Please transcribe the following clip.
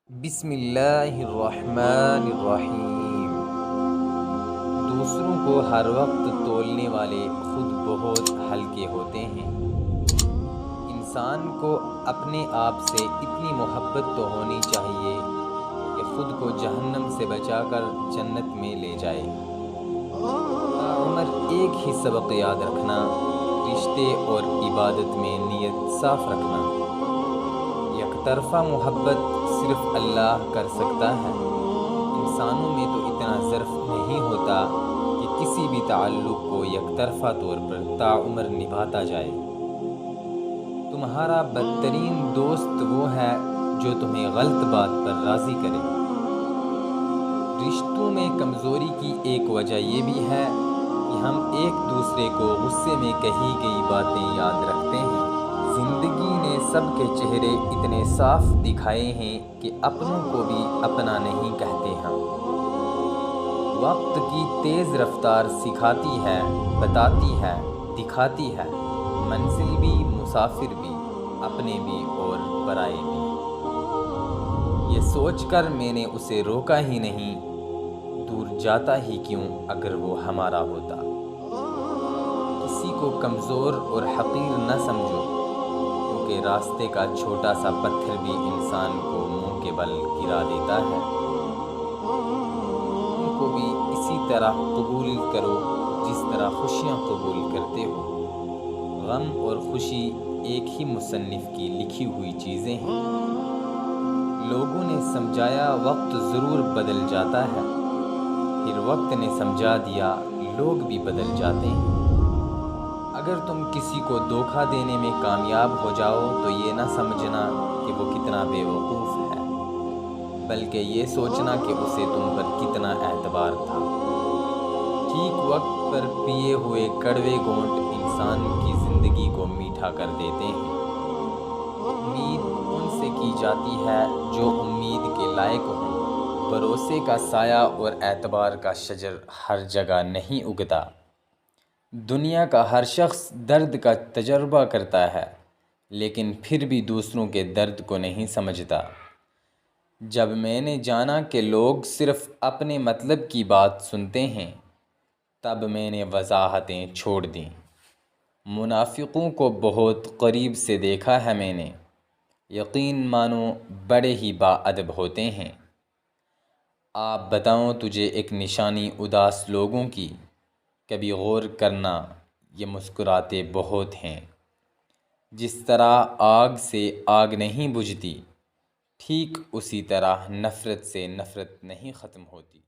بسم اللہ الرحمن الرحیم۔ دوسروں کو ہر وقت تولنے والے خود بہت ہلکے ہوتے ہیں۔ انسان کو اپنے آپ سے اتنی محبت تو ہونی چاہیے کہ خود کو جہنم سے بچا کر جنت میں لے جائے۔ عمر ایک ہی سبق یاد رکھنا، رشتے اور عبادت میں نیت صاف رکھنا۔ یک طرفہ محبت صرف اللہ کر سکتا ہے۔ انسانوں میں تو اتنا ظرف نہیں ہوتا کہ کسی بھی تعلق کو یک طرفہ طور پر تعمر نبھاتا جائے۔ تمہارا بدترین دوست وہ ہے جو تمہیں غلط بات پر راضی کرے۔ رشتوں میں کمزوری کی ایک وجہ یہ بھی ہے کہ ہم ایک دوسرے کو غصے میں کہی گئی باتیں یاد رکھتے ہیں۔ زندگی نے سب کے چہرے اتنے صاف دکھائے ہیں کہ اپنوں کو بھی اپنا نہیں کہتے ہم۔ وقت کی تیز رفتار سکھاتی ہے، بتاتی ہے، دکھاتی ہے، منزل بھی، مسافر بھی، اپنے بھی اور پرائے بھی۔ یہ سوچ کر میں نے اسے روکا ہی نہیں، دور جاتا ہی کیوں اگر وہ ہمارا ہوتا۔ کسی کو کمزور اور حقیر نہ سمجھو، کیونکہ راستے کا چھوٹا سا پتھر بھی انسان کو منہ کے بل گرا دیتا ہے۔ ان کو بھی اسی طرح قبول کرو جس طرح خوشیاں قبول کرتے ہو۔ غم اور خوشی ایک ہی مصنف کی لکھی ہوئی چیزیں ہیں۔ لوگوں نے سمجھایا وقت ضرور بدل جاتا ہے، پھر وقت نے سمجھا دیا لوگ بھی بدل جاتے ہیں۔ اگر تم کسی کو دھوکہ دینے میں کامیاب ہو جاؤ تو یہ نہ سمجھنا کہ وہ کتنا بے وقوف ہے، بلکہ یہ سوچنا کہ اسے تم پر کتنا اعتبار تھا۔ ٹھیک وقت پر پیے ہوئے کڑوے گھونٹ انسان کی زندگی کو میٹھا کر دیتے ہیں۔ امید ان سے کی جاتی ہے جو امید کے لائق ہوں۔ بھروسے کا سایہ اور اعتبار کا شجر ہر جگہ نہیں اگتا۔ دنیا کا ہر شخص درد کا تجربہ کرتا ہے، لیکن پھر بھی دوسروں کے درد کو نہیں سمجھتا۔ جب میں نے جانا کہ لوگ صرف اپنے مطلب کی بات سنتے ہیں، تب میں نے وضاحتیں چھوڑ دیں۔ منافقوں کو بہت قریب سے دیکھا ہے میں نے، یقین مانو بڑے ہی باادب ہوتے ہیں۔ آپ بتاؤں تجھے ایک نشانی اداس لوگوں کی، کبھی غور کرنا یہ مسکراتے بہت ہیں۔ جس طرح آگ سے آگ نہیں بجھتی، ٹھیک اسی طرح نفرت سے نفرت نہیں ختم ہوتی۔